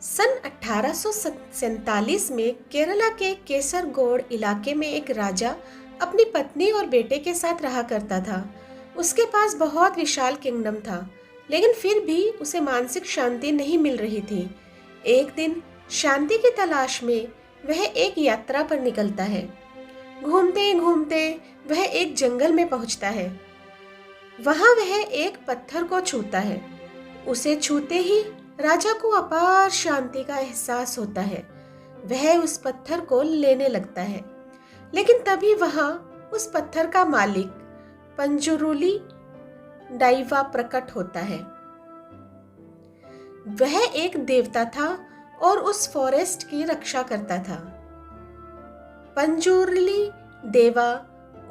सन 1847 में केरला के केसरगोड इलाके में एक राजा अपनी पत्नी और बेटे के साथ रहा करता था। उसके पास बहुत विशाल किंगडम था, लेकिन फिर भी उसे मानसिक शांति नहीं मिल रही थी। एक दिन शांति की तलाश में वह एक यात्रा पर निकलता है। घूमते घूमते वह एक जंगल में पहुंचता है। वहां वह एक पत्थर को छूता है। उसे छूते ही राजा को अपार शांति का एहसास होता है। वह उस पत्थर को लेने लगता है, लेकिन तभी वहां उस पत्थर का मालिक पंजुरुली डाइवा प्रकट होता है। वह एक देवता था और उस फॉरेस्ट की रक्षा करता था। पंजुरुली देवा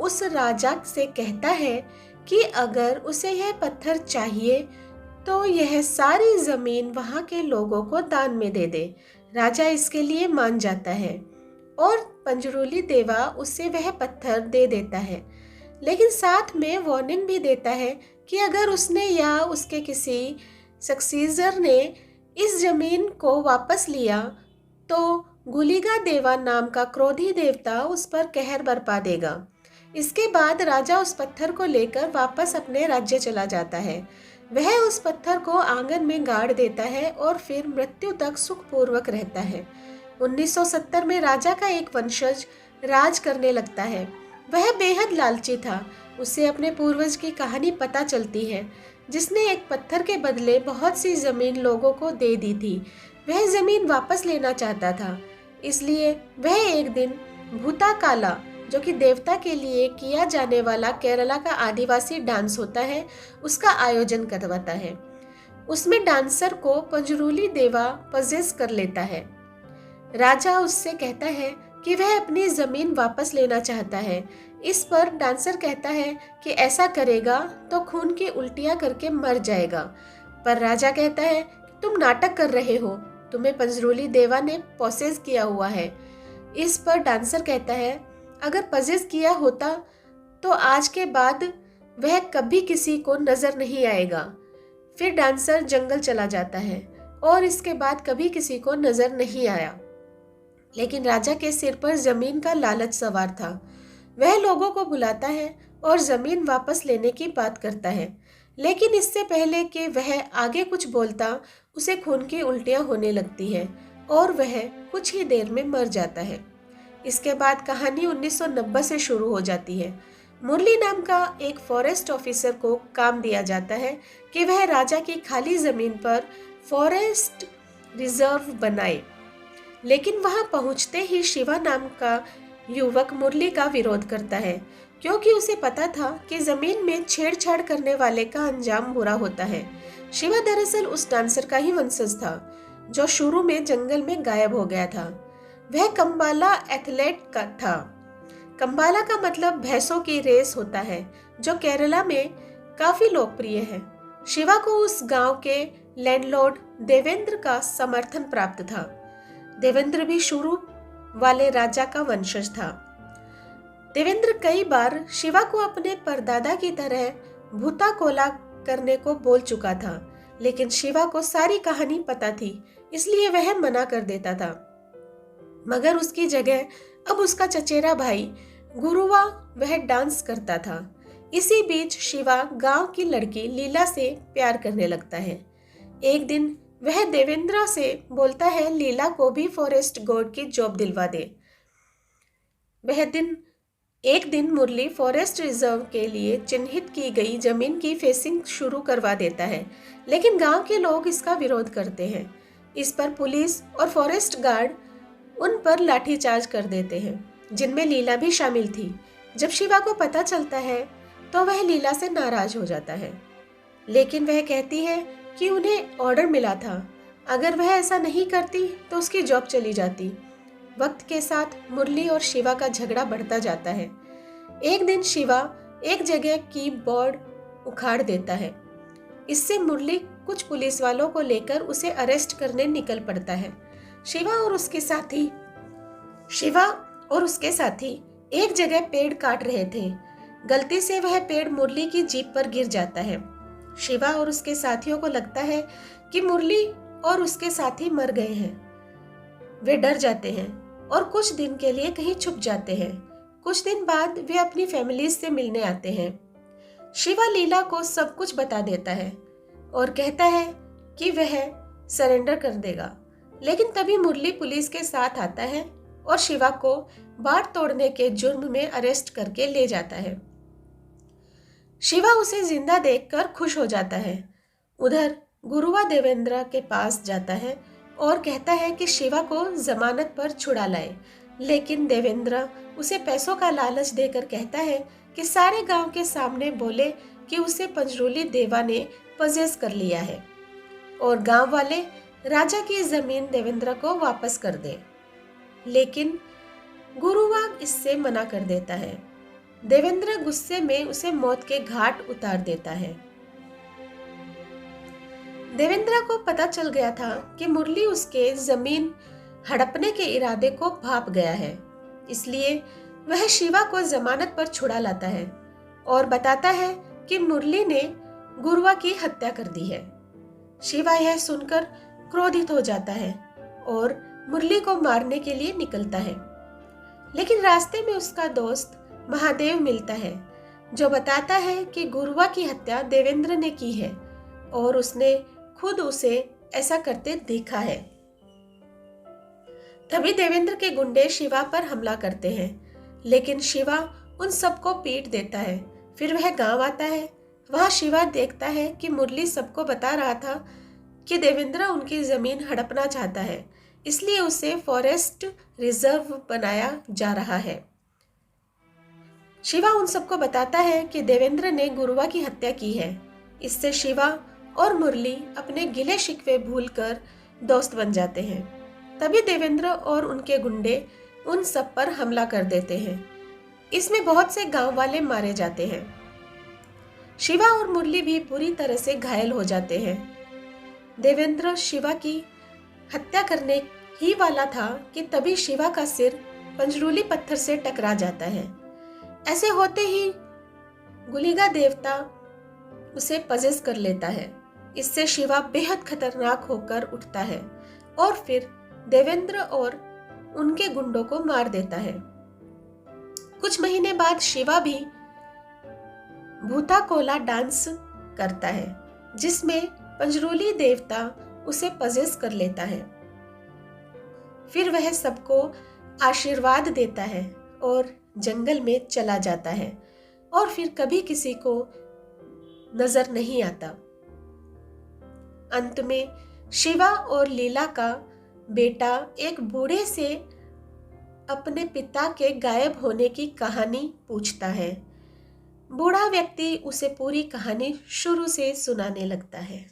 उस राजा से कहता है कि अगर उसे यह पत्थर चाहिए तो यह सारी जमीन वहां के लोगों को दान में दे दे। राजा इसके लिए मान जाता है और पंजुरुली देवा उसे वह पत्थर दे देता है, लेकिन साथ में वार्निंग भी देता है कि अगर उसने या उसके किसी सक्सीजर ने इस जमीन को वापस लिया तो गुलिगा देवा नाम का क्रोधी देवता उस पर कहर बरपा देगा। इसके बाद राजा उस पत्थर को लेकर वापस अपने राज्य चला जाता है। वह उस पत्थर को आंगन में गाड़ देता है और फिर मृत्यु तक सुखपूर्वक रहता है। 1970 में राजा का एक वंशज राज करने लगता है। वह बेहद लालची था। उसे अपने पूर्वज की कहानी पता चलती है, जिसने एक पत्थर के बदले बहुत सी जमीन लोगों को दे दी थी। वह जमीन वापस लेना चाहता था, इसलिए वह एक दिन भूता काला, जो कि देवता के लिए किया जाने वाला केरला का आदिवासी डांस होता है, उसका आयोजन करवाता है। उसमें डांसर को पंजुरुली देवा पजेस कर लेता है। राजा उससे कहता है कि वह अपनी जमीन वापस लेना चाहता है। इस पर डांसर कहता है कि ऐसा करेगा तो खून की उल्टियां करके मर जाएगा। पर राजा कहता है तुम नाटक कर रहे हो, तुम्हें पंजुरुली देवा ने पोसेस किया हुआ है। इस पर डांसर कहता है अगर पजेस किया होता तो आज के बाद वह कभी किसी को नजर नहीं आएगा। फिर डांसर जंगल चला जाता है और इसके बाद कभी किसी को नजर नहीं आया। लेकिन राजा के सिर पर जमीन का लालच सवार था। वह लोगों को बुलाता है और जमीन वापस लेने की बात करता है, लेकिन इससे पहले कि वह आगे कुछ बोलता उसे खून की उल्टियां होने लगती है और वह कुछ ही देर में मर जाता है। इसके बाद कहानी 1990 से शुरू हो जाती है। मुरली नाम का एक फॉरेस्ट ऑफिसर को काम दिया जाता है कि वह राजा की खाली जमीन पर फॉरेस्ट रिजर्व बनाए, लेकिन वहां पहुंचते ही शिवा नाम का युवक मुरली का विरोध करता है, क्योंकि उसे पता था कि जमीन में छेड़छाड़ करने वाले का अंजाम बुरा होता है। शिवा दरअसल उस डांसर का ही वंशज था जो शुरू में जंगल में गायब हो गया था। वह कंबाला एथलेट का था। कंबाला का मतलब भैंसों की रेस होता है, जो केरला में काफी लोकप्रिय है। शिवा को उस गांव के लैंडलॉर्ड देवेंद्र का समर्थन प्राप्त था। देवेंद्र भी शुरू वाले राजा का वंशज था। देवेंद्र कई बार शिवा को अपने परदादा की तरह भूता कोला करने को बोल चुका था, लेकिन शिवा को सारी कहानी पता थी, इसलिए वह मना कर देता था। मगर उसकी जगह अब उसका चचेरा भाई गुरुवा वह डांस करता था। इसी बीच शिवा गांव की लड़की लीला से प्यार करने लगता है। एक दिन वह देवेंद्र से बोलता है लीला को भी फॉरेस्ट गार्ड की जॉब दिलवा दे। एक दिन मुरली फॉरेस्ट रिजर्व के लिए चिन्हित की गई जमीन की फेंसिंग शुरू करवा देता है, लेकिन गांव के लोग इसका विरोध करते हैं। इस पर पुलिस और फॉरेस्ट गार्ड उन पर लाठीचार्ज कर देते हैं, जिनमें लीला भी शामिल थी। जब शिवा को पता चलता है तो वह लीला से नाराज हो जाता है, लेकिन वह कहती है कि उन्हें ऑर्डर मिला था, अगर वह ऐसा नहीं करती तो उसकी जॉब चली जाती। वक्त के साथ मुरली और शिवा का झगड़ा बढ़ता जाता है। एक दिन शिवा एक जगह की बोर्ड उखाड़ देता है। इससे मुरली कुछ पुलिस वालों को लेकर उसे अरेस्ट करने निकल पड़ता है। शिवा और उसके साथी एक जगह पेड़ काट रहे थे। गलती से वह पेड़ मुरली की जीप पर गिर जाता है। शिवा और उसके साथियों को लगता है कि मुरली और उसके साथी मर गए हैं। वे डर जाते हैं और कुछ दिन के लिए कहीं छुप जाते हैं। कुछ दिन बाद वे अपनी फैमिली से मिलने आते हैं। शिवा लीला को सब कुछ बता देता है और कहता है कि वह सरेंडर कर देगा। लेकिन तभी मुरली पुलिस के साथ आता है और शिवा को बाड़ तोड़ने के जुर्म में अरेस्ट करके ले जाता है। शिवा उसे जिंदा देखकर खुश हो जाता है। उधर गुरुवा देवेंद्र के पास जाता है और कहता है कि शिवा को जमानत पर छुड़ा लाए। लेकिन देवेंद्र उसे पैसों का लालच देकर कहता है कि सारे गांव के सामने बोले कि उसे पंजरुली देवा ने पजेस कर लिया है और गांव वाले राजा की जमीन देवेंद्र को वापस कर दे। लेकिन गुरुवा इससे मना कर देता है। देवेंद्र गुस्से में उसे मौत के घाट उतार देता है। देवेंद्र को पता चल गया था कि मुरली उसके जमीन हड़पने के इरादे को भाप गया है, इसलिए वह शिवा को जमानत पर छुड़ा लाता है और बताता है कि मुरली ने गुरुवा की हत्या कर दी है। शिवा यह सुनकर क्रोधित हो जाता है और मुरली को मारने के लिए निकलता है। लेकिन रास्ते में उसका दोस्त महादेव मिलता है, जो बताता है कि गुरुवा की हत्या देवेंद्र ने की है और उसने खुद उसे ऐसा करते देखा है। तभी देवेंद्र के गुंडे शिवा पर हमला करते हैं, लेकिन शिवा उन सबको पीट देता है। फिर वह गांव आता है। वहां शिवा देखता है कि मुरली सबको बता रहा था कि देवेंद्र उनकी जमीन हड़पना चाहता है, इसलिए उसे फॉरेस्ट रिजर्व बनाया जा रहा है। शिवा उन सबको बताता है कि देवेंद्र ने गुरुवा की हत्या की है। इससे शिवा और मुरली अपने गिले शिकवे भूलकर दोस्त बन जाते हैं। तभी देवेंद्र और उनके गुंडे उन सब पर हमला कर देते हैं। इसमें बहुत से गांव वाले मारे जाते हैं। शिवा और मुरली भी बुरी तरह से घायल हो जाते हैं। देवेंद्र शिवा की हत्या करने ही वाला था कि तभी शिवा का सिर पंजरूली पत्थर से टकरा जाता है। ऐसे होते ही गुलिगा देवता उसे पजेस कर लेता है। इससे शिवा बेहद खतरनाक होकर उठता है और फिर देवेंद्र और उनके गुंडों को मार देता है। कुछ महीने बाद शिवा भी भूता कोला डांस करता है, जिसमें पंजरूली देवता उसे पजेस कर लेता है। फिर वह सबको आशीर्वाद देता है और जंगल में चला जाता है और फिर कभी किसी को नजर नहीं आता। अंत में शिवा और लीला का बेटा एक बूढ़े से अपने पिता के गायब होने की कहानी पूछता है। बूढ़ा व्यक्ति उसे पूरी कहानी शुरू से सुनाने लगता है।